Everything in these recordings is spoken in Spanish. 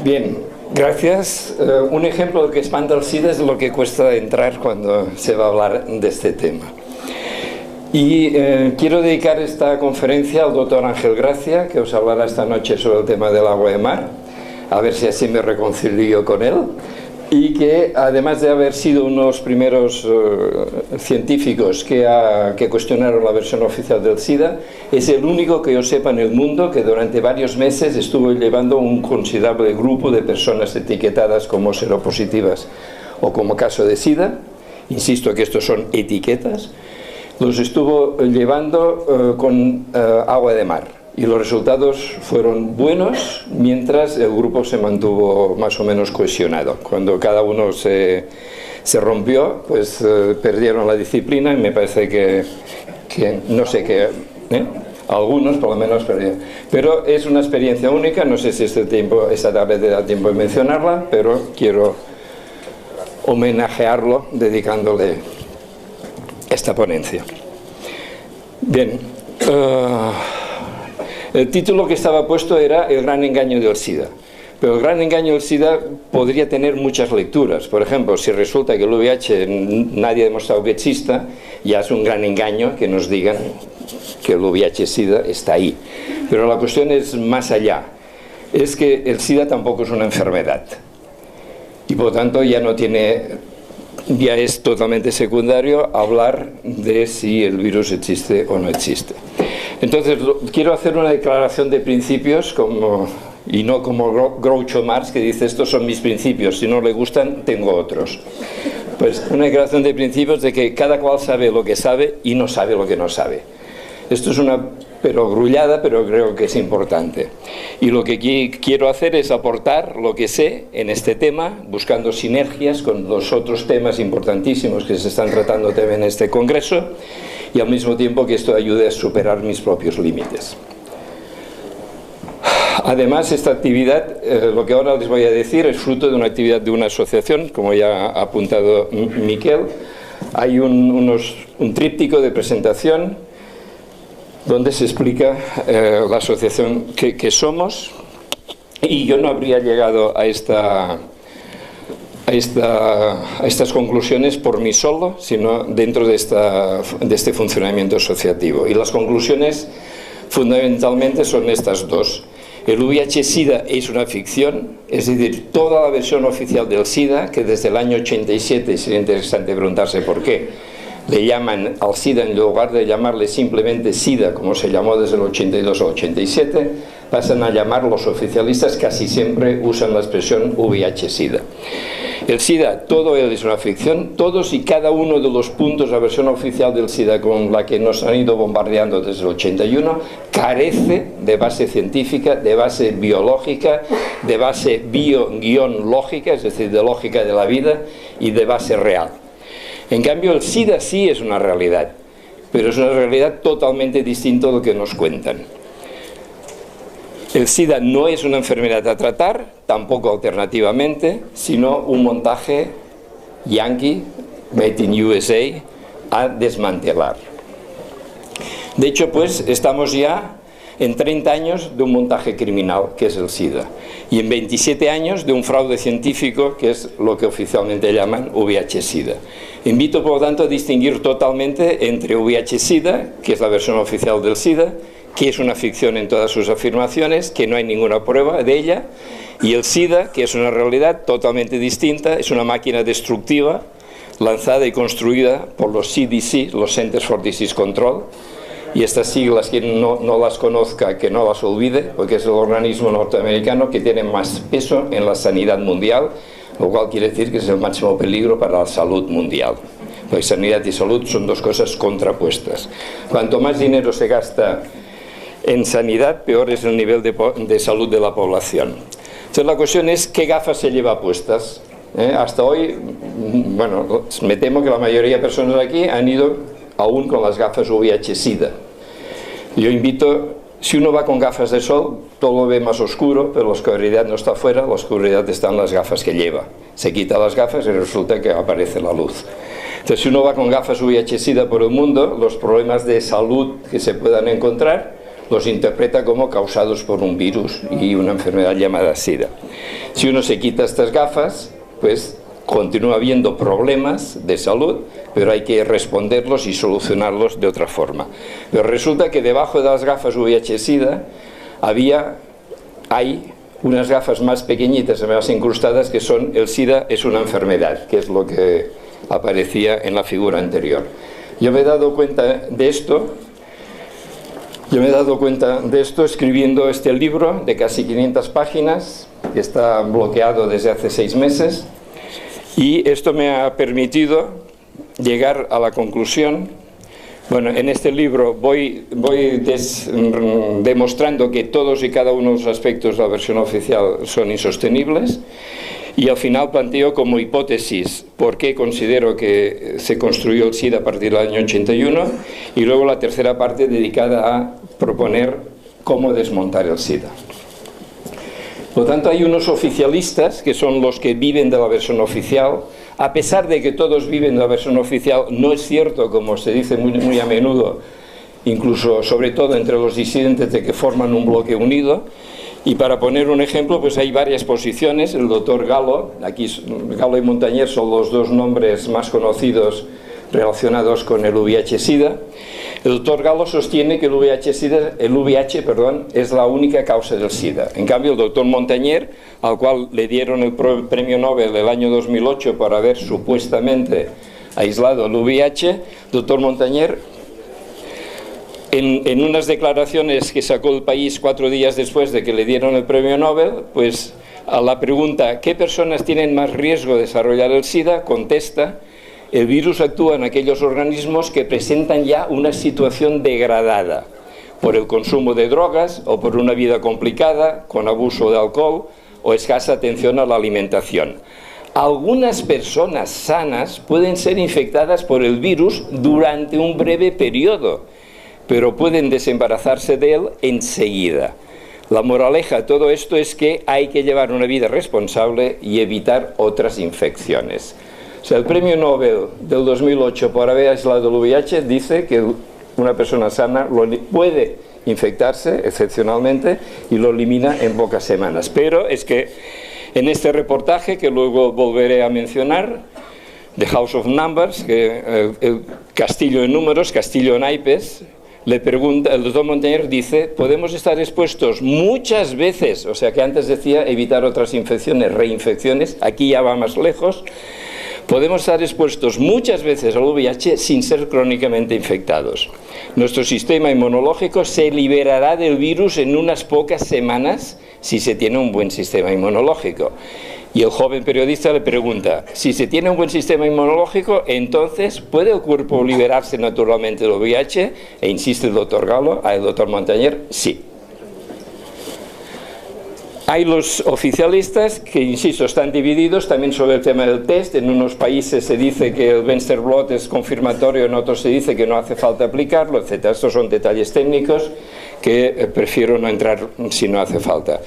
Bien, gracias. Un ejemplo de lo que espanta el SIDA es lo que cuesta entrar cuando se va a hablar de este tema. Y quiero dedicar esta conferencia al doctor Ángel Gracia, que os hablará esta noche sobre el tema del agua de mar, a ver si así me reconcilio con él, y que además de haber sido unos primeros científicos que cuestionaron la versión oficial del SIDA, es el único que yo sepa en el mundo que durante varios meses estuvo llevando un considerable grupo de personas etiquetadas como seropositivas o como caso de SIDA. Insisto que estos son etiquetas. Los estuvo llevando con agua de mar y los resultados fueron buenos mientras el grupo se mantuvo más o menos cohesionado. Cuando cada uno se rompió, pues perdieron la disciplina y me parece que no sé qué, algunos por lo menos perdieron. Pero es una experiencia única, no sé si esta tarde te da tiempo de mencionarla, pero quiero homenajearlo dedicándole esta ponencia. Bien, el título que estaba puesto era El gran engaño del SIDA, pero el gran engaño del SIDA podría tener muchas lecturas. Por ejemplo, si resulta que el VIH nadie ha demostrado que exista, ya es un gran engaño que nos digan que el VIH-SIDA está ahí. Pero la cuestión es más allá, es que el SIDA tampoco es una enfermedad y por lo tanto ya es totalmente secundario hablar de si el virus existe o no existe. Entonces, quiero hacer una declaración de principios y no como Groucho Marx, que dice estos son mis principios, si no le gustan tengo otros. Pues una declaración de principios de que cada cual sabe lo que sabe y no sabe lo que no sabe. Esto es una perogrullada, pero creo que es importante. Y lo que quiero hacer es aportar lo que sé en este tema, buscando sinergias con los otros temas importantísimos que se están tratando también en este congreso, y al mismo tiempo que esto ayude a superar mis propios límites. Además, esta actividad, lo que ahora les voy a decir, es fruto de una actividad de una asociación, como ya ha apuntado Miquel. Hay un tríptico de presentación donde se explica la asociación que somos, y yo no habría llegado a estas conclusiones por mí solo, sino dentro de este funcionamiento asociativo. Y las conclusiones fundamentalmente son estas dos. El VIH-Sida es una ficción, es decir, toda la versión oficial del SIDA, que desde el año 87, sería interesante preguntarse por qué, le llaman al SIDA en lugar de llamarle simplemente SIDA, como se llamó desde el 82 al 87, pasan a llamar los oficialistas, casi siempre usan la expresión VIH-Sida. El SIDA, todo él es una ficción, todos y cada uno de los puntos, la versión oficial del SIDA con la que nos han ido bombardeando desde el 81, carece de base científica, de base biológica, de base bio-lógica, es decir, de lógica de la vida y de base real. En cambio, el SIDA sí es una realidad, pero es una realidad totalmente distinta a lo que nos cuentan. El SIDA no es una enfermedad a tratar, tampoco alternativamente, sino un montaje yankee, made in USA, a desmantelar. De hecho, pues, estamos ya en 30 años de un montaje criminal, que es el SIDA, y en 27 años de un fraude científico, que es lo que oficialmente llaman VIH-Sida. Invito, por lo tanto, a distinguir totalmente entre VIH-Sida, que es la versión oficial del SIDA, que es una ficción en todas sus afirmaciones, que no hay ninguna prueba de ella, y el SIDA, que es una realidad totalmente distinta, es una máquina destructiva, lanzada y construida por los CDC, los Centers for Disease Control, y estas siglas, quien no las conozca, que no las olvide, porque es el organismo norteamericano que tiene más peso en la sanidad mundial, lo cual quiere decir que es el máximo peligro para la salud mundial. Pues sanidad y salud son dos cosas contrapuestas. Cuanto más dinero se gasta en sanidad, peor es el nivel de salud de la población. Entonces la cuestión es qué gafas se lleva puestas. Hasta hoy, bueno, me temo que la mayoría de personas aquí han ido aún con las gafas VIH-Sida. Yo invito, si uno va con gafas de sol, todo lo ve más oscuro, pero la oscuridad no está afuera, la oscuridad está en las gafas que lleva. Se quita las gafas y resulta que aparece la luz. Entonces, si uno va con gafas VIH-Sida por el mundo, los problemas de salud que se puedan encontrar los interpreta como causados por un virus y una enfermedad llamada SIDA. Si uno se quita estas gafas, pues continúa habiendo problemas de salud, pero hay que responderlos y solucionarlos de otra forma. Pero resulta que debajo de las gafas VIH-Sida hay unas gafas más pequeñitas, más incrustadas, que son el SIDA es una enfermedad, que es lo que aparecía en la figura anterior. Yo me he dado cuenta de esto escribiendo este libro de casi 500 páginas, que está bloqueado desde hace 6 meses, y esto me ha permitido llegar a la conclusión. Bueno, en este libro voy demostrando que todos y cada uno de los aspectos de la versión oficial son insostenibles, y al final planteo como hipótesis por qué considero que se construyó el SIDA a partir del año 81, y luego la tercera parte dedicada a proponer cómo desmontar el SIDA. Por lo tanto, hay unos oficialistas, que son los que viven de la versión oficial. A pesar de que todos viven de la versión oficial, no es cierto, como se dice muy a menudo, incluso sobre todo entre los disidentes, de que forman un bloque unido. Y para poner un ejemplo, pues hay varias posiciones. El doctor Galo, aquí Galo y Montañer son los dos nombres más conocidos relacionados con el VIH-Sida. El doctor Galo sostiene que el VIH es la única causa del SIDA. En cambio, el doctor Montañer, al cual le dieron el premio Nobel del año 2008 por haber supuestamente aislado el VIH, el doctor Montañer, en unas declaraciones que sacó El País 4 días después de que le dieron el premio Nobel, pues a la pregunta ¿qué personas tienen más riesgo de desarrollar el SIDA?, contesta: el virus actúa en aquellos organismos que presentan ya una situación degradada por el consumo de drogas o por una vida complicada, con abuso de alcohol o escasa atención a la alimentación. Algunas personas sanas pueden ser infectadas por el virus durante un breve periodo, pero pueden desembarazarse de él enseguida. La moraleja de todo esto es que hay que llevar una vida responsable y evitar otras infecciones. O sea, el premio Nobel del 2008 por haber aislado el VIH dice que una persona sana puede infectarse excepcionalmente y lo elimina en pocas semanas. Pero es que en este reportaje, que luego volveré a mencionar, The House of Numbers, el castillo de números, castillo de naipes, le pregunta, el doctor Montañer dice: podemos estar expuestos muchas veces, o sea que antes decía evitar otras infecciones, reinfecciones, aquí ya va más lejos. Podemos estar expuestos muchas veces al VIH sin ser crónicamente infectados. Nuestro sistema inmunológico se liberará del virus en unas pocas semanas si se tiene un buen sistema inmunológico. Y el joven periodista le pregunta: si se tiene un buen sistema inmunológico, entonces ¿puede el cuerpo liberarse naturalmente del VIH? E insiste el doctor Montañer: sí. Hay los oficialistas que, insisto, están divididos también sobre el tema del test. En unos países se dice que el Westerblot es confirmatorio, en otros se dice que no hace falta aplicarlo, etc. Estos son detalles técnicos que prefiero no entrar si no hace falta.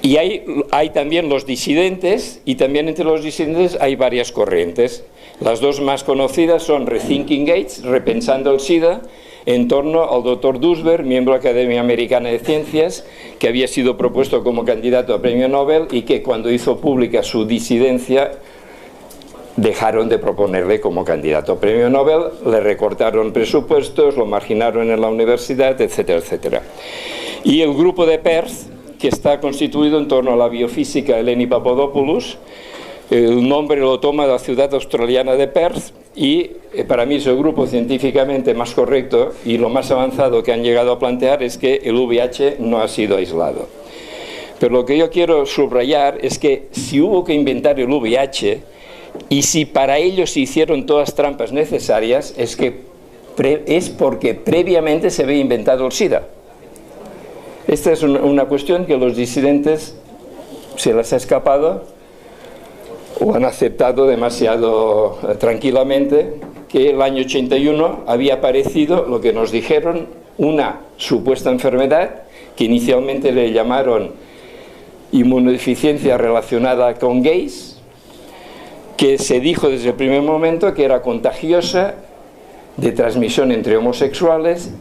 Y hay también los disidentes, y también entre los disidentes hay varias corrientes. Las dos más conocidas son Rethinking AIDS, repensando el SIDA, en torno al doctor Duisberg, miembro de la Academia Americana de Ciencias, que había sido propuesto como candidato a premio Nobel y que cuando hizo pública su disidencia dejaron de proponerle como candidato a premio Nobel, le recortaron presupuestos, lo marginaron en la universidad, etcétera, etcétera. Y el grupo de Perth, que está constituido en torno a la biofísica Eleni Papadopoulos, el nombre lo toma de la ciudad australiana de Perth, y para mí es el grupo científicamente más correcto y lo más avanzado que han llegado a plantear es que el VIH no ha sido aislado. Pero lo que yo quiero subrayar es que si hubo que inventar el VIH y si para ello se hicieron todas las trampas necesarias, es porque previamente se había inventado el SIDA. Esta es una cuestión que los disidentes se les ha escapado o han aceptado demasiado tranquilamente, que el año 81 había aparecido lo que nos dijeron, una supuesta enfermedad que inicialmente le llamaron inmunodeficiencia relacionada con gays, que se dijo desde el primer momento que era contagiosa, de transmisión entre homosexuales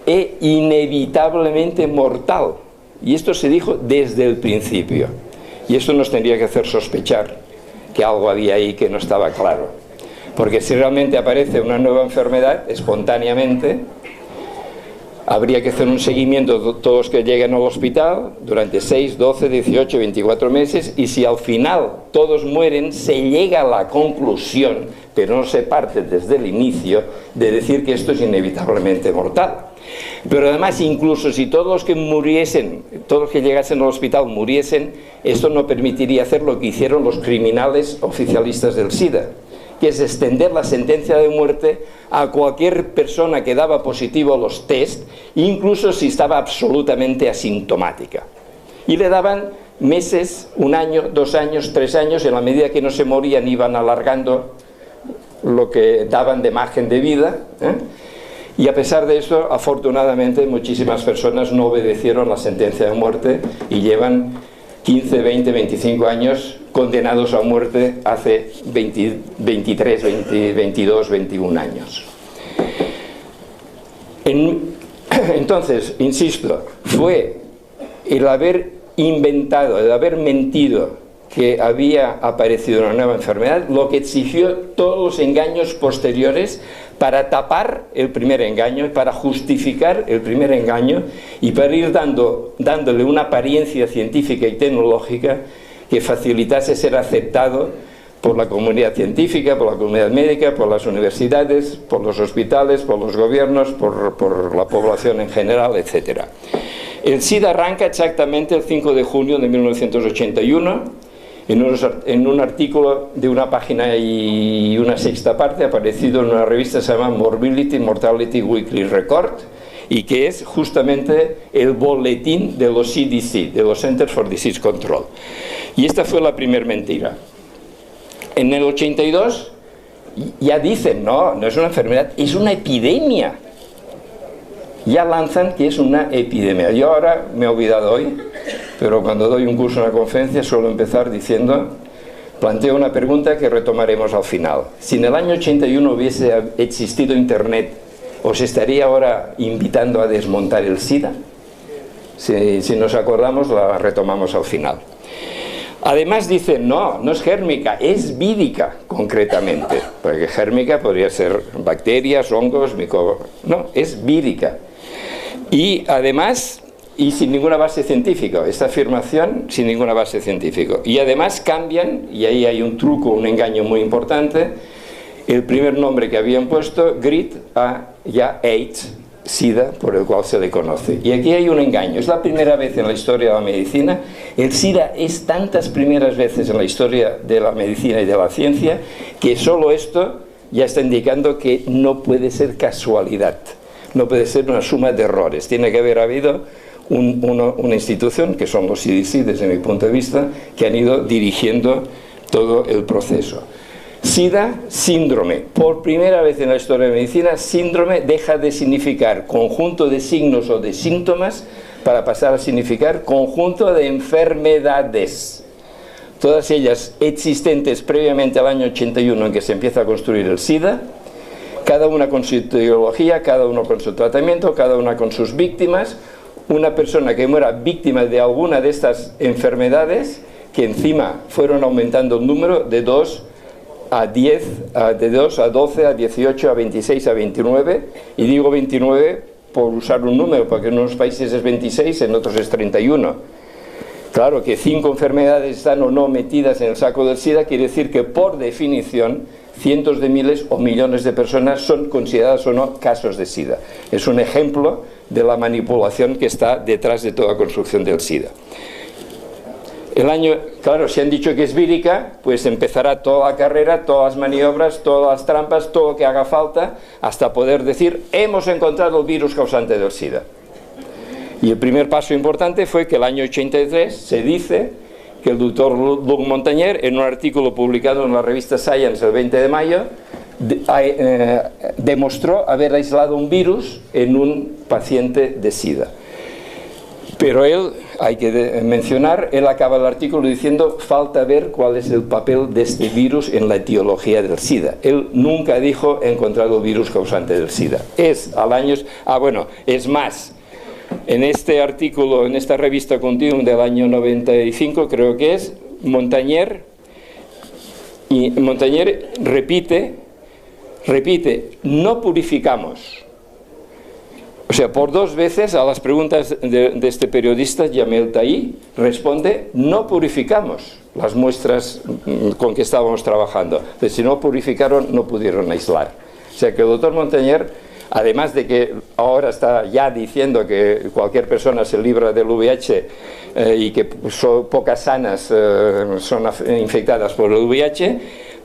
e inevitablemente mortal. Y esto se dijo desde el principio. Y esto nos tendría que hacer sospechar que algo había ahí que no estaba claro. Porque si realmente aparece una nueva enfermedad espontáneamente, habría que hacer un seguimiento de todos los que lleguen al hospital durante 6, 12, 18, 24 meses, y si al final todos mueren, se llega a la conclusión, pero no se parte desde el inicio, de decir que esto es inevitablemente mortal. Pero además, incluso si todos los que muriesen, todos los que llegasen al hospital muriesen, esto no permitiría hacer lo que hicieron los criminales oficialistas del SIDA, que es extender la sentencia de muerte a cualquier persona que daba positivo a los test, incluso si estaba absolutamente asintomática. Y le daban meses, 1 año, 2 años, 3 años, en la medida que no se morían iban alargando lo que daban de margen de vida, Y a pesar de eso, afortunadamente, muchísimas personas no obedecieron la sentencia de muerte y llevan 15, 20, 25 años condenados a muerte hace 23, 22, 21 años. Entonces, insisto, fue el haber inventado, el haber mentido que había aparecido una nueva enfermedad lo que exigió todos los engaños posteriores para tapar el primer engaño, para justificar el primer engaño y para ir dándole una apariencia científica y tecnológica que facilitase ser aceptado por la comunidad científica, por la comunidad médica, por las universidades, por los hospitales, por los gobiernos, por la población en general, etc. El SIDA arranca exactamente el 5 de junio de 1981 en un artículo de una página y una sexta parte aparecido en una revista que se llama Morbidity Mortality Weekly Record, y que es justamente el boletín de los CDC, de los Centers for Disease Control. Y esta fue la primera mentira. En el 82 ya dicen, no es una enfermedad, es una epidemia. Ya lanzan que es una epidemia. Yo ahora me he olvidado hoy, pero cuando doy un curso en una conferencia suelo empezar diciendo, planteo una pregunta que retomaremos al final. Si en el año 81 hubiese existido Internet, ¿os estaría ahora invitando a desmontar el SIDA? Si nos acordamos, la retomamos al final. Además dicen, no es gérmica, es vírica concretamente, porque gérmica podría ser bacterias, hongos, no, es vírica. Y además, y sin ninguna base científica, esta afirmación sin ninguna base científica. Y además cambian, y ahí hay un truco, un engaño muy importante, el primer nombre que habían puesto, GRID, a ya AIDS, SIDA, por el cual se le conoce. Y aquí hay un engaño, es la primera vez en la historia de la medicina, el SIDA es tantas primeras veces en la historia de la medicina y de la ciencia, que solo esto ya está indicando que no puede ser casualidad, no puede ser una suma de errores, tiene que haber habido una institución, que son los CDC desde mi punto de vista, que han ido dirigiendo todo el proceso. SIDA, síndrome. Por primera vez en la historia de la medicina, síndrome deja de significar conjunto de signos o de síntomas para pasar a significar conjunto de enfermedades. Todas ellas existentes previamente al año 81 en que se empieza a construir el SIDA, cada una con su etiología, cada uno con su tratamiento, cada una con sus víctimas. Una persona que muera víctima de alguna de estas enfermedades, que encima fueron aumentando el número de 2 a 10, de 2 a 12, a 18, a 26, a 29, y digo 29 por usar un número, porque en unos países es 26, en otros es 31. Claro que 5 enfermedades están o no metidas en el saco del SIDA, quiere decir que por definición cientos de miles o millones de personas son consideradas o no casos de SIDA. Es un ejemplo de la manipulación que está detrás de toda construcción del SIDA. Claro, si han dicho que es vírica, pues empezará toda la carrera, todas las maniobras, todas las trampas, todo lo que haga falta, hasta poder decir, hemos encontrado el virus causante del SIDA. Y el primer paso importante fue que el año 83 se dice que el doctor Luc Montagnier, en un artículo publicado en la revista Science el 20 de mayo, demostró haber aislado un virus en un paciente de SIDA. Pero él, hay que mencionar, él acaba el artículo diciendo: falta ver cuál es el papel de este virus en la etiología del SIDA. Él nunca dijo: he encontrado el virus causante del SIDA. Es al año... es más, en este artículo, en esta revista Continuum del año 95, creo que es, Montagnier repite, no purificamos. O sea, por 2 veces a las preguntas de este periodista, Jamel Tahi, responde: no purificamos las muestras con que estábamos trabajando. Entonces, si no purificaron, no pudieron aislar. O sea que el doctor Montagnier, además de que ahora está ya diciendo que cualquier persona se libra del VIH y que pocas sanas son infectadas por el VIH,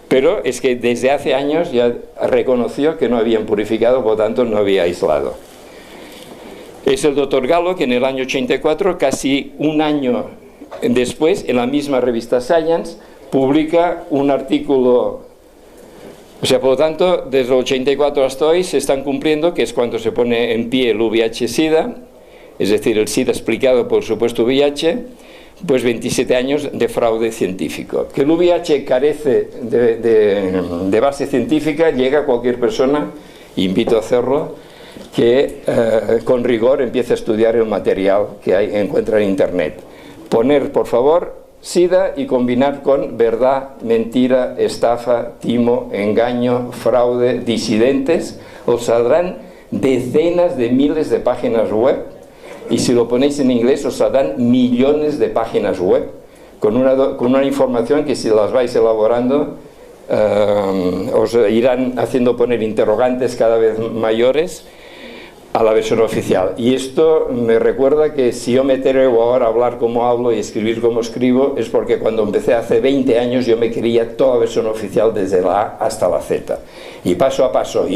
pero es que desde hace años ya reconoció que no habían purificado, por lo tanto no había aislado. Es el doctor Gallo que en el año 84, casi un año después, en la misma revista Science, publica un artículo. O sea, por lo tanto, desde el 84 hasta hoy se están cumpliendo, que es cuando se pone en pie el VIH-Sida, es decir, el SIDA explicado por supuesto VIH, pues 27 años de fraude científico. Que el VIH carece de base científica, llega a cualquier persona, invito a hacerlo, que con rigor empiece a estudiar el material que encuentra en Internet. Poner, por favor, SIDA y combinar con verdad, mentira, estafa, timo, engaño, fraude, disidentes, os saldrán decenas de miles de páginas web, y si lo ponéis en inglés os saldrán millones de páginas web con una información que, si las vais elaborando, os irán haciendo poner interrogantes cada vez mayores a la versión oficial. Y esto me recuerda que si yo me atrevo ahora a hablar como hablo y escribir como escribo, es porque cuando empecé hace 20 años yo me creía toda la versión oficial desde la A hasta la Z. Y paso a paso,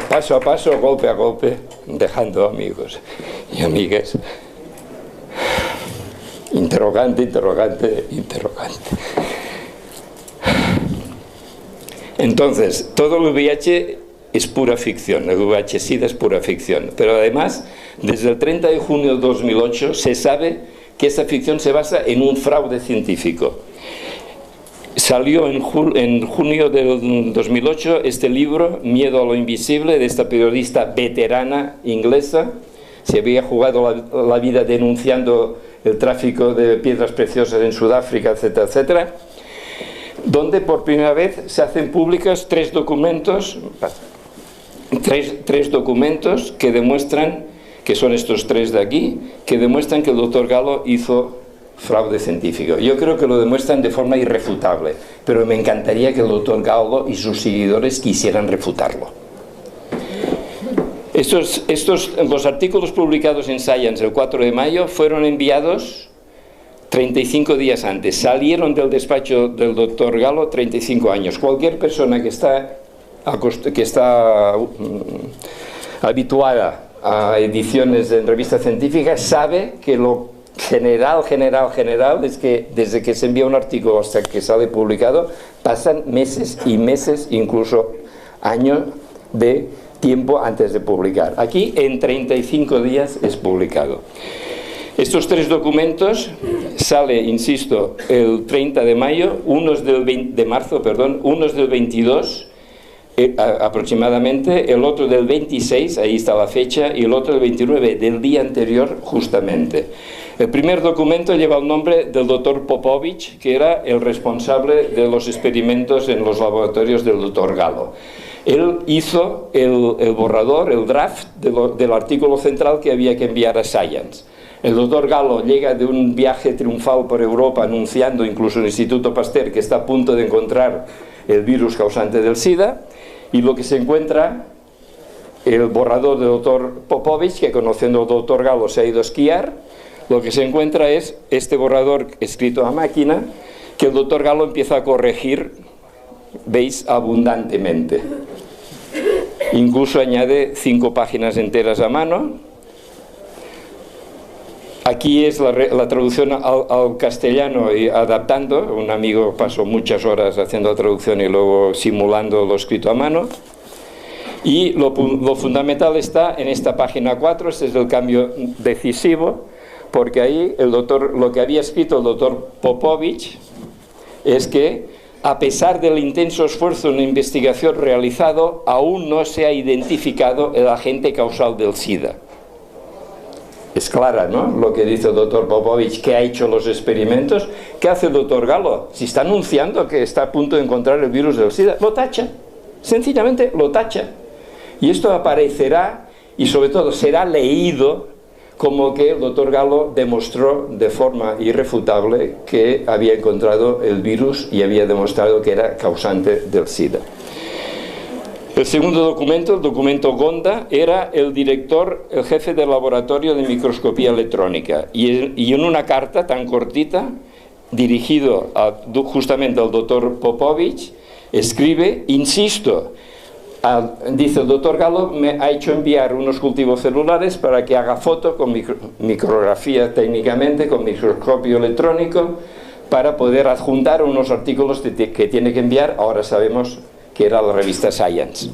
paso a paso, golpe a golpe, dejando amigos y amigas. Interrogante, interrogante, interrogante. Entonces, todo el VIH es pura ficción, el VIH-Sida es pura ficción. Pero además, desde el 30 de junio de 2008 se sabe que esa ficción se basa en un fraude científico. Salió en junio del 2008 este libro, Miedo a lo invisible, de esta periodista veterana inglesa. Se había jugado la vida denunciando el tráfico de piedras preciosas en Sudáfrica, etcétera, etcétera, donde por primera vez se hacen públicos tres documentos que demuestran, que son estos 3 de aquí, que demuestran que el doctor Gallo hizo fraude científico. Yo creo que lo demuestran de forma irrefutable, pero me encantaría que el doctor Gallo y sus seguidores quisieran refutarlo. Los artículos publicados en Science el 4 de mayo fueron enviados 35 días antes, salieron del despacho del doctor Gallo 35 años. Cualquier persona que está habituada a ediciones en revistas científicas sabe que lo general es que desde que se envía un artículo hasta que sale publicado pasan meses y meses, incluso años de tiempo antes de publicar. Aquí en 35 días es publicado. Estos 3 documentos sale, insisto, el 30 de mayo, unos del 22 aproximadamente, el otro del 26, ahí está la fecha, y el otro del 29, del día anterior justamente. El primer documento lleva el nombre del doctor Popovich, que era el responsable de los experimentos en los laboratorios del doctor Gallo. Él hizo el borrador, el draft del artículo central que había que enviar a Science. El doctor Gallo llega de un viaje triunfal por Europa anunciando incluso el Instituto Pasteur que está a punto de encontrar el virus causante del SIDA, y lo que se encuentra, el borrador del doctor Popovich, que conociendo al doctor Gallo se ha ido a esquiar, lo que se encuentra es este borrador escrito a máquina que el doctor Gallo empieza a corregir, veis, abundantemente. Incluso añade 5 páginas enteras a mano. Aquí es la traducción al castellano y adaptando. Un amigo pasó muchas horas haciendo la traducción y luego simulando lo escrito a mano. Y lo fundamental está en esta página 4, este es el cambio decisivo, porque ahí lo que había escrito el doctor Popovich es que, a pesar del intenso esfuerzo en investigación realizado, aún no se ha identificado el agente causal del SIDA. Es clara, ¿no?, lo que dice el doctor Popovich, que ha hecho los experimentos. ¿Qué hace el doctor Gallo? Si está anunciando que está a punto de encontrar el virus del SIDA, lo tacha, sencillamente lo tacha. Y esto aparecerá y sobre todo será leído como que el doctor Gallo demostró de forma irrefutable que había encontrado el virus y había demostrado que era causante del SIDA. El segundo documento, el documento Gonda, era el jefe del laboratorio de microscopía electrónica, y en una carta tan cortita, dirigido justamente al doctor Popovich, escribe: insisto, dice el doctor Gallo me ha hecho enviar unos cultivos celulares para que haga foto con micrografía técnicamente, con microscopio electrónico, para poder adjuntar unos artículos que tiene que enviar. Ahora sabemos que era la revista Science.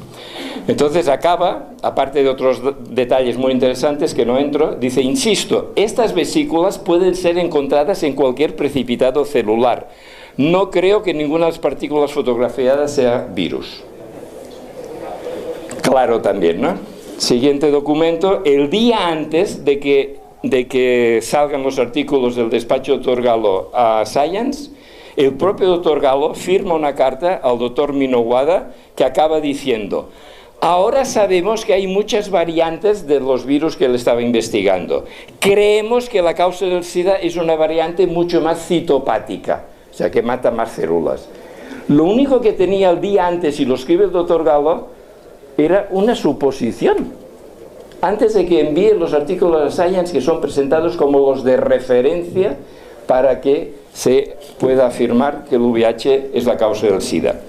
Entonces acaba, aparte de otros detalles muy interesantes que no entro, dice: insisto, estas vesículas pueden ser encontradas en cualquier precipitado celular. No creo que ninguna de las partículas fotografiadas sea virus. Claro también, ¿no? Siguiente documento, el día antes de que salgan los artículos del despacho del doctor Gallo a Science, el propio doctor Gallo firma una carta al doctor Minowada que acaba diciendo: ahora sabemos que hay muchas variantes de los virus que él estaba investigando. Creemos que la causa del SIDA es una variante mucho más citopática, o sea, que mata más células. Lo único que tenía el día antes, y lo escribe el doctor Gallo, era una suposición. Antes de que envíe los artículos a Science, que son presentados como los de referencia para que se pueda afirmar que el VIH es la causa del SIDA.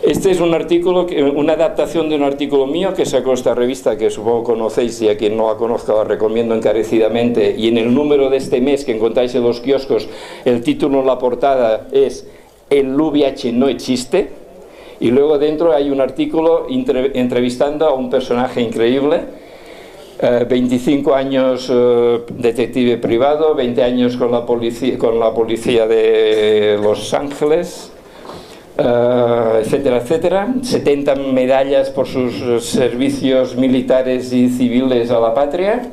Este es un artículo, una adaptación de un artículo mío que sacó esta revista, que supongo conocéis, y a quien no la conozca la recomiendo encarecidamente, y en el número de este mes que encontráis en los kioscos, el título en la portada es "El VIH no existe", y luego dentro hay un artículo entrevistando a un personaje increíble, 25 años detective privado, 20 años con la policía de Los Ángeles, etcétera, etcétera, 70 medallas por sus servicios militares y civiles a la patria.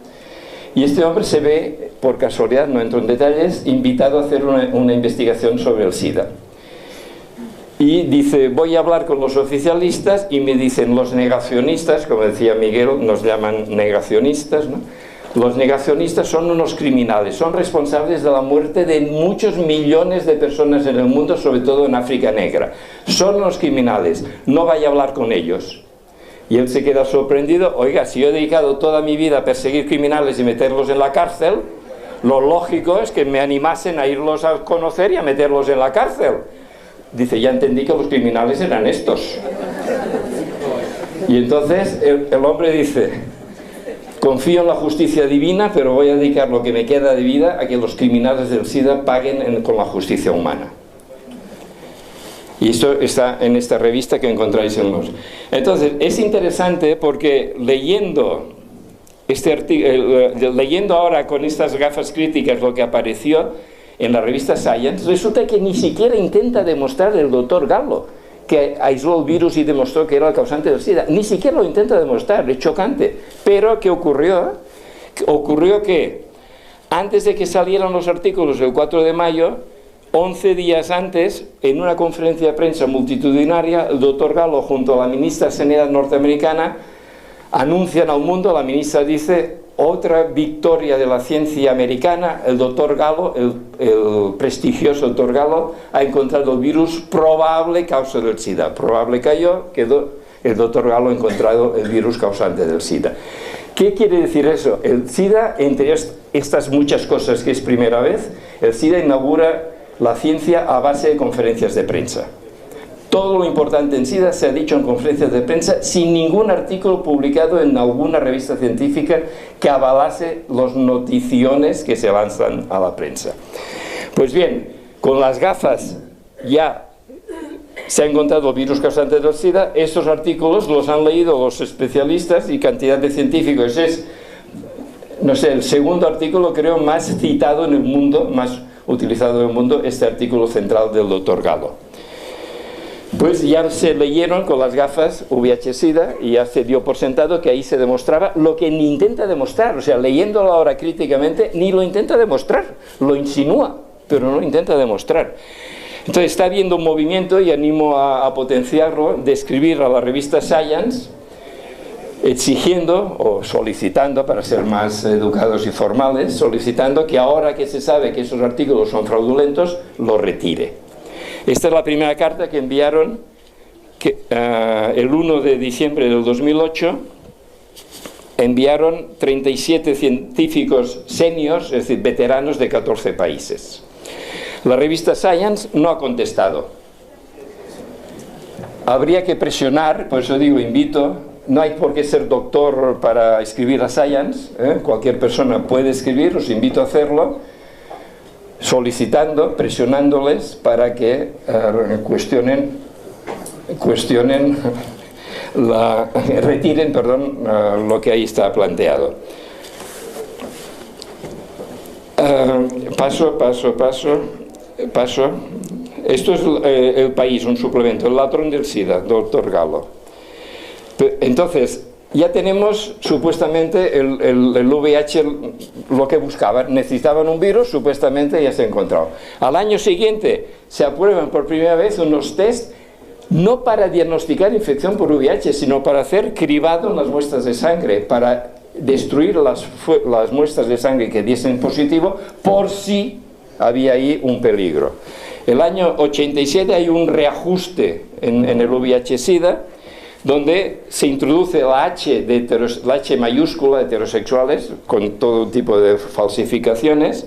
Y este hombre se ve, por casualidad, no entro en detalles, invitado a hacer una investigación sobre el SIDA. Y dice: voy a hablar con los oficialistas, y me dicen los negacionistas, como decía Miguel, nos llaman negacionistas, ¿no? Los negacionistas son unos criminales, son responsables de la muerte de muchos millones de personas en el mundo, sobre todo en África Negra. Son unos criminales, no vaya a hablar con ellos. Y él se queda sorprendido: oiga, si yo he dedicado toda mi vida a perseguir criminales y meterlos en la cárcel, lo lógico es que me animasen a irlos a conocer y a meterlos en la cárcel. Dice: ya entendí que los criminales eran estos. Y entonces el hombre dice: confío en la justicia divina, pero voy a dedicar lo que me queda de vida a que los criminales del SIDA paguen con la justicia humana. Y esto está en esta revista que encontráis en los... Entonces, es interesante porque leyendo leyendo ahora con estas gafas críticas lo que apareció en la revista Science, resulta que ni siquiera intenta demostrar el doctor Gallo que aisló el virus y demostró que era el causante del SIDA. Ni siquiera lo intenta demostrar, es chocante. Pero ¿qué ocurrió? Ocurrió que antes de que salieran los artículos el 4 de mayo, 11 días antes, en una conferencia de prensa multitudinaria, el doctor Gallo junto a la ministra de Sanidad norteamericana anuncian al mundo, la ministra dice: otra victoria de la ciencia americana, el doctor Gallo, el prestigioso doctor Gallo, ha encontrado el virus probable causa del SIDA. Probable cayó, quedó, el doctor Gallo ha encontrado el virus causante del SIDA. ¿Qué quiere decir eso? El SIDA, entre estas muchas cosas que es primera vez, el SIDA inaugura la ciencia a base de conferencias de prensa. Todo lo importante en SIDA se ha dicho en conferencias de prensa sin ningún artículo publicado en alguna revista científica que avalase las noticiones que se lanzan a la prensa. Pues bien, con las gafas ya se ha encontrado el virus causante del SIDA. Estos artículos los han leído los especialistas y cantidad de científicos. Es, no sé, el segundo artículo creo más citado en el mundo, más utilizado en el mundo, este artículo central del doctor Gallo. Pues ya se leyeron con las gafas VIH-Sida y ya se dio por sentado que ahí se demostraba lo que ni intenta demostrar. O sea, leyéndolo ahora críticamente, ni lo intenta demostrar, lo insinúa, pero no lo intenta demostrar. Entonces está habiendo un movimiento, y animo a potenciarlo, de escribir a la revista Science exigiendo o solicitando, para ser más educados y formales, solicitando que ahora que se sabe que esos artículos son fraudulentos, lo retire. Esta es la primera carta que enviaron el 1 de diciembre del 2008. Enviaron 37 científicos seniors, es decir, veteranos de 14 países. La revista Science no ha contestado. Habría que presionar, por eso digo, invito, no hay por qué ser doctor para escribir a Science, cualquier persona puede escribir, os invito a hacerlo, solicitando, presionándoles para que retiren, lo que ahí está planteado. Paso. Esto es El País, un suplemento, El ladrón del SIDA, doctor Gallo. Entonces, ya tenemos supuestamente el VIH, lo que buscaban. Necesitaban un virus, supuestamente ya se ha encontrado. Al año siguiente se aprueban por primera vez unos test, no para diagnosticar infección por VIH, sino para hacer cribado en las muestras de sangre, para destruir las muestras de sangre que diesen positivo, por si había ahí un peligro. El año 87 hay un reajuste en el VIH-Sida, donde se introduce la H mayúscula de heterosexuales, con todo tipo de falsificaciones.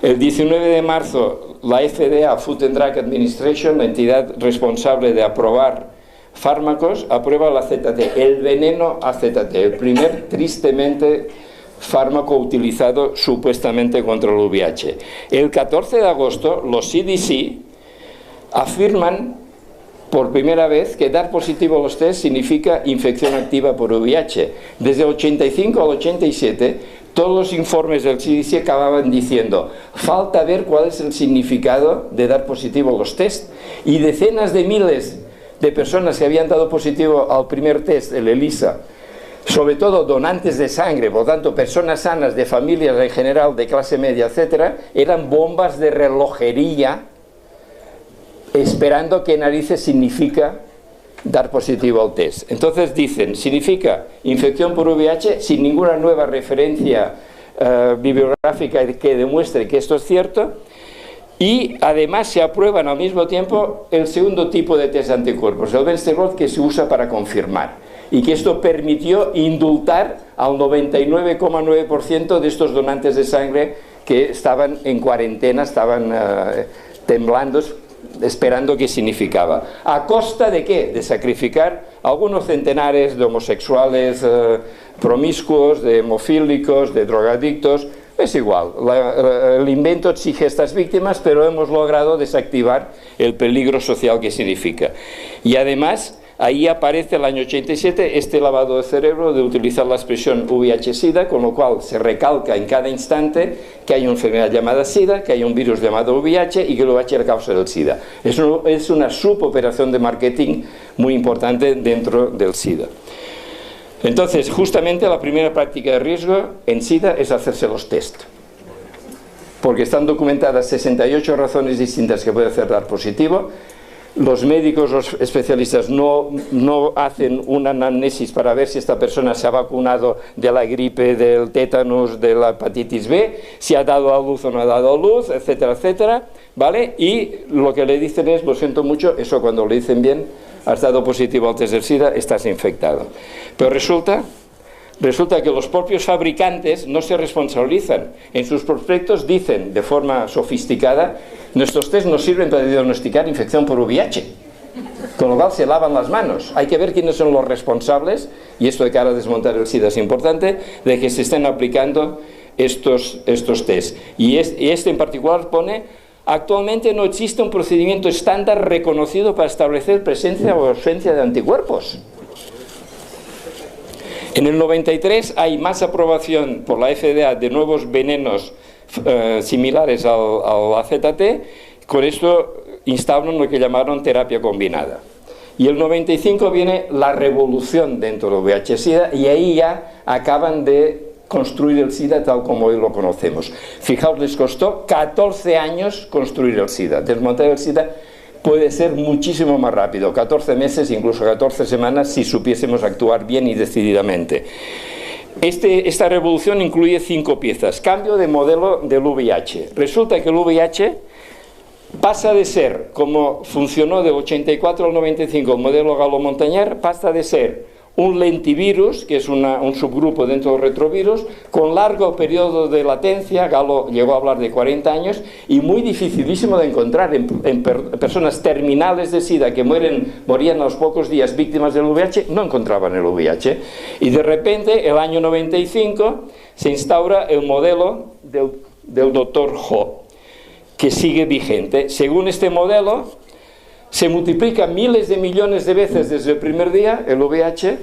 El 19 de marzo, la FDA, Food and Drug Administration, la entidad responsable de aprobar fármacos, aprueba el AZT, el veneno AZT, el primer, tristemente, fármaco utilizado supuestamente contra el VIH. El 14 de agosto, los CDC afirman por primera vez que dar positivo a los test significa infección activa por VIH. Desde el 85 al 87, todos los informes del CDC acababan diciendo: falta ver cuál es el significado de dar positivo a los test. Y decenas de miles de personas que habían dado positivo al primer test, el ELISA, sobre todo donantes de sangre, por lo tanto personas sanas, de familias en general, de clase media, etcétera, eran bombas de relojería esperando qué narices significa dar positivo al test. Entonces dicen, significa infección por VIH sin ninguna nueva referencia bibliográfica que demuestre que esto es cierto, y además se aprueban al mismo tiempo el segundo tipo de test de anticuerpos, el Bensterol, que se usa para confirmar, y que esto permitió indultar al 99,9% de estos donantes de sangre que estaban en cuarentena, estaban temblando, esperando qué significaba. ¿A costa de qué? De sacrificar algunos centenares de homosexuales promiscuos, de hemofílicos, de drogadictos. Es igual, el invento exige estas víctimas, pero hemos logrado desactivar el peligro social que significa. Y además, ahí aparece el año 87 este lavado de cerebro de utilizar la expresión VIH-Sida, con lo cual se recalca en cada instante que hay una enfermedad llamada SIDA, que hay un virus llamado VIH y que el VIH es la causa del SIDA. Es una suboperación de marketing muy importante dentro del SIDA. Entonces, justamente la primera práctica de riesgo en SIDA es hacerse los test, porque están documentadas 68 razones distintas que puede hacer dar positivo. Los médicos, los especialistas no hacen una anamnesis para ver si esta persona se ha vacunado de la gripe, del tétanos, de la hepatitis B, si ha dado a luz o no ha dado a luz, etcétera, etcétera, ¿vale? Y lo que le dicen es, lo siento mucho, eso cuando le dicen bien, has dado positivo al test del SIDA, estás infectado. Pero resulta que los propios fabricantes no se responsabilizan. En sus prospectos dicen de forma sofisticada: nuestros test nos sirven para diagnosticar infección por VIH. Con lo cual se lavan las manos. Hay que ver quiénes son los responsables, y esto de cara a desmontar el SIDA es importante, de que se estén aplicando estos test. Y este en particular pone: actualmente no existe un procedimiento estándar reconocido para establecer presencia o ausencia de anticuerpos. En el 93 hay más aprobación por la FDA de nuevos venenos similares al AZT. Con esto instauran lo que llamaron terapia combinada. Y el 95 viene la revolución dentro del VIH-Sida, y ahí ya acaban de construir el SIDA tal como hoy lo conocemos. Fijaos, les costó 14 años construir el SIDA. Desmontar el SIDA puede ser muchísimo más rápido, 14 meses, incluso 14 semanas, si supiésemos actuar bien y decididamente. Esta revolución incluye 5 piezas. Cambio de modelo del VIH. Resulta que el VIH pasa de ser, como funcionó del 84 al 95 el modelo Galo-Montañer, pasa de ser un lentivirus, que es un subgrupo dentro del retrovirus, con largo periodo de latencia. Galo llegó a hablar de 40 años, y muy dificilísimo de encontrar en personas terminales de SIDA que morían a los pocos días víctimas del VIH, no encontraban el VIH. Y de repente, el año 95, se instaura el modelo del Dr. Ho, que sigue vigente. Según este modelo, se multiplica miles de millones de veces desde el primer día el VIH,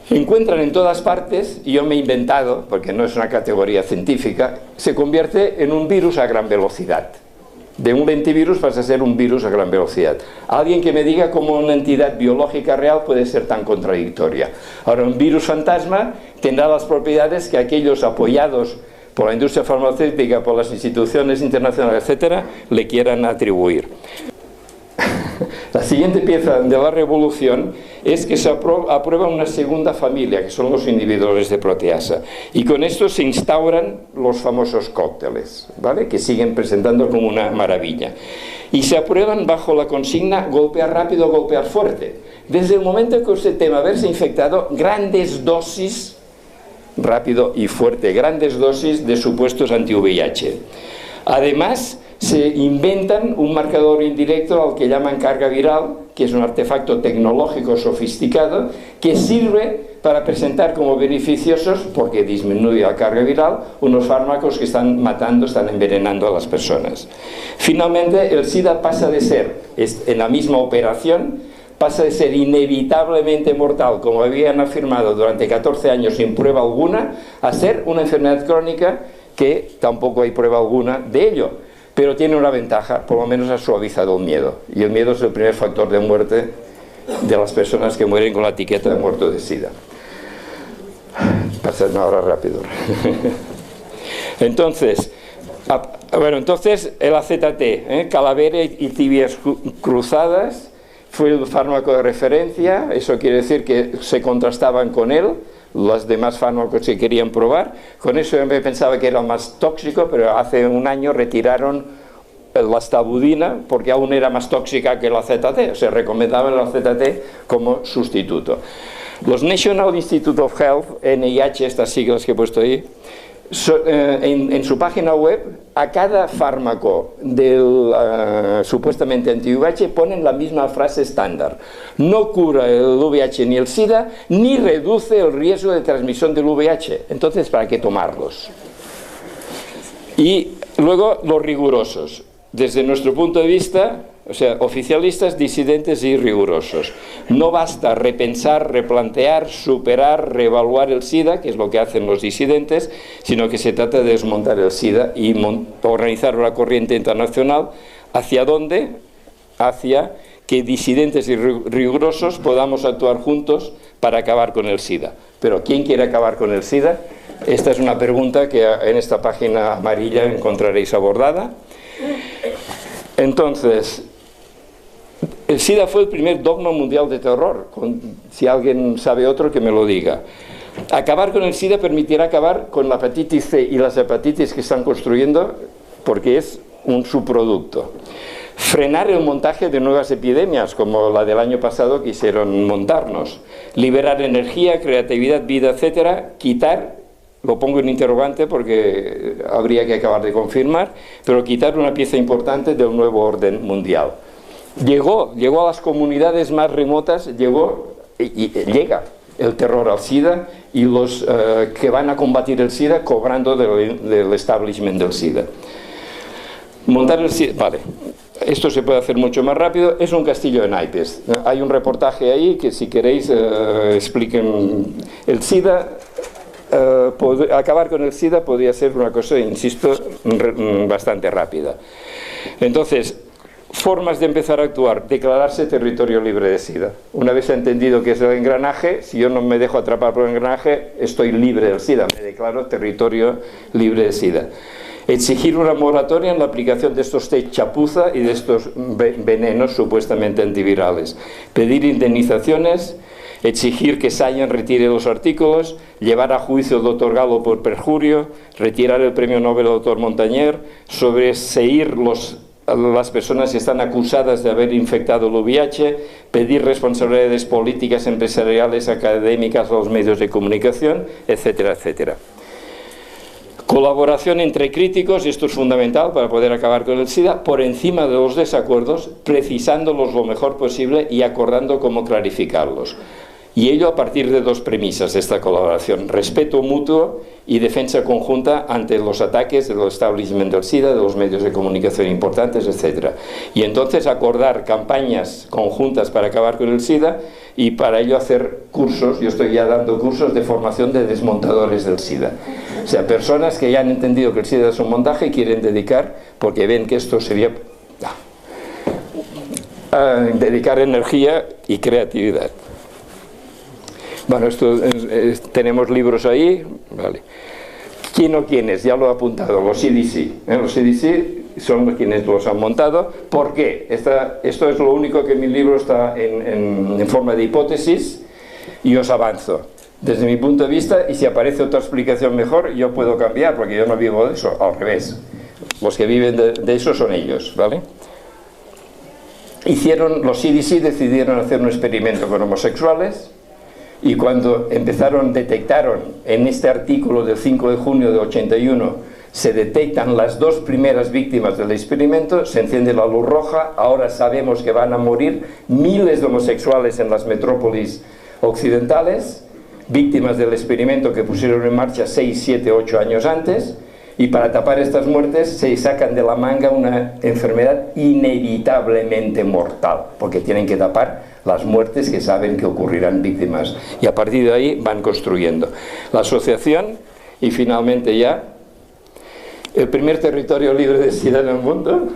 encuentran en todas partes, y yo me he inventado, porque no es una categoría científica, se convierte en un virus a gran velocidad. De un lentivirus pasa a ser un virus a gran velocidad. Alguien que me diga cómo una entidad biológica real puede ser tan contradictoria. Ahora, un virus fantasma tendrá las propiedades que aquellos apoyados por la industria farmacéutica, por las instituciones internacionales, etcétera, le quieran atribuir. La siguiente pieza de la revolución es que se aprueba una segunda familia, que son los inhibidores de proteasa, y con esto se instauran los famosos cócteles, ¿vale?, que siguen presentando como una maravilla, y se aprueban bajo la consigna golpear rápido, golpear fuerte. Desde el momento que usted teme haberse infectado, grandes dosis, rápido y fuerte, grandes dosis de supuestos anti-VIH. Además, se inventan un marcador indirecto al que llaman carga viral, que es un artefacto tecnológico sofisticado que sirve para presentar como beneficiosos, porque disminuye la carga viral, unos fármacos que están matando, están envenenando a las personas. Finalmente, el SIDA pasa de ser, en la misma operación, pasa de ser inevitablemente mortal, como habían afirmado durante 14 años sin prueba alguna, a ser una enfermedad crónica que tampoco hay prueba alguna de ello. Pero tiene una ventaja: por lo menos ha suavizado el miedo. Y el miedo es el primer factor de muerte de las personas que mueren con la etiqueta de muerto de SIDA. Pasando ahora rápido. Entonces, el AZT, calavera y tibias cruzadas, fue el fármaco de referencia. Eso quiere decir que se contrastaban con él los demás fármacos que querían probar. Con eso yo pensaba que era más tóxico, pero hace un año retiraron la estabudina porque aún era más tóxica que el AZT. O sea, recomendaban el AZT como sustituto. Los National Institute of Health, NIH, estas siglas que he puesto ahí, en su página web, a cada fármaco del supuestamente anti-VIH ponen la misma frase estándar: no cura el VIH ni el SIDA, ni reduce el riesgo de transmisión del VIH. Entonces, ¿para qué tomarlos? Y luego los rigurosos. Desde nuestro punto de vista, o sea, oficialistas, disidentes y rigurosos. No basta repensar, replantear, superar, reevaluar el SIDA, que es lo que hacen los disidentes, sino que se trata de desmontar el SIDA y organizar una corriente internacional. ¿Hacia dónde? Hacia que disidentes y rigurosos podamos actuar juntos para acabar con el SIDA. Pero ¿quién quiere acabar con el SIDA? Esta es una pregunta que en esta página amarilla encontraréis abordada. Entonces, el SIDA fue el primer dogma mundial de terror. Si alguien sabe otro, que me lo diga. Acabar con el SIDA permitirá acabar con la hepatitis C y las hepatitis que están construyendo, porque es un subproducto. Frenar el montaje de nuevas epidemias, como la del año pasado quisieron montarnos. Liberar energía, creatividad, vida, etcétera. Quitar, lo pongo en interrogante porque habría que acabar de confirmar, pero quitar una pieza importante del nuevo orden mundial. llegó a las comunidades más remotas, llega el terror al SIDA y los que van a combatir el SIDA cobrando del establishment del SIDA. Montar el SIDA, vale, esto se puede hacer mucho más rápido, es un castillo de naipes. Hay un reportaje ahí que si queréis expliquen el SIDA. Acabar con el SIDA podría ser una cosa, insisto, bastante rápida. Entonces, formas de empezar a actuar: declararse territorio libre de SIDA. Una vez entendido que es el engranaje, si yo no me dejo atrapar por el engranaje, estoy libre del SIDA, me declaro territorio libre de SIDA. Exigir una moratoria en la aplicación de estos test chapuza y de estos venenos supuestamente antivirales. Pedir indemnizaciones. Exigir que Sayan retire los artículos, llevar a juicio al doctor Galo por perjurio, retirar el premio Nobel al doctor Montañer, sobreseír las personas que están acusadas de haber infectado el VIH, pedir responsabilidades políticas, empresariales, académicas a los medios de comunicación, etcétera, etcétera. Colaboración entre críticos, y esto es fundamental para poder acabar con el SIDA, por encima de los desacuerdos, precisándolos lo mejor posible y acordando cómo clarificarlos. Y ello a partir de dos premisas de esta colaboración: respeto mutuo y defensa conjunta ante los ataques del establishment del SIDA, de los medios de comunicación importantes, etc. Y entonces acordar campañas conjuntas para acabar con el SIDA, y para ello hacer cursos. Yo estoy ya dando cursos de formación de desmontadores del SIDA. O sea, personas que ya han entendido que el SIDA es un montaje y quieren dedicar, porque ven que esto sería dedicar energía y creatividad. Bueno, tenemos libros ahí, vale. ¿Quién o quiénes? Ya lo he apuntado, los CDC. Los CDC son quienes los han montado. ¿Por qué? Esto es lo único que en mi libro está en forma de hipótesis, y os avanzo. Desde mi punto de vista, y si aparece otra explicación mejor, yo puedo cambiar, porque yo no vivo de eso, al revés. Los que viven de eso son ellos, ¿vale? Los CDC decidieron hacer un experimento con homosexuales. Y cuando detectaron en este artículo del 5 de junio de 81, se detectan las dos primeras víctimas del experimento, se enciende la luz roja. Ahora sabemos que van a morir miles de homosexuales en las metrópolis occidentales, víctimas del experimento que pusieron en marcha 6, 7, 8 años antes. Y para tapar estas muertes se sacan de la manga una enfermedad inevitablemente mortal, porque tienen que tapar las muertes que saben que ocurrirán víctimas. Y a partir de ahí van construyendo la asociación. Y finalmente ya, el primer territorio libre de SIDA en el mundo.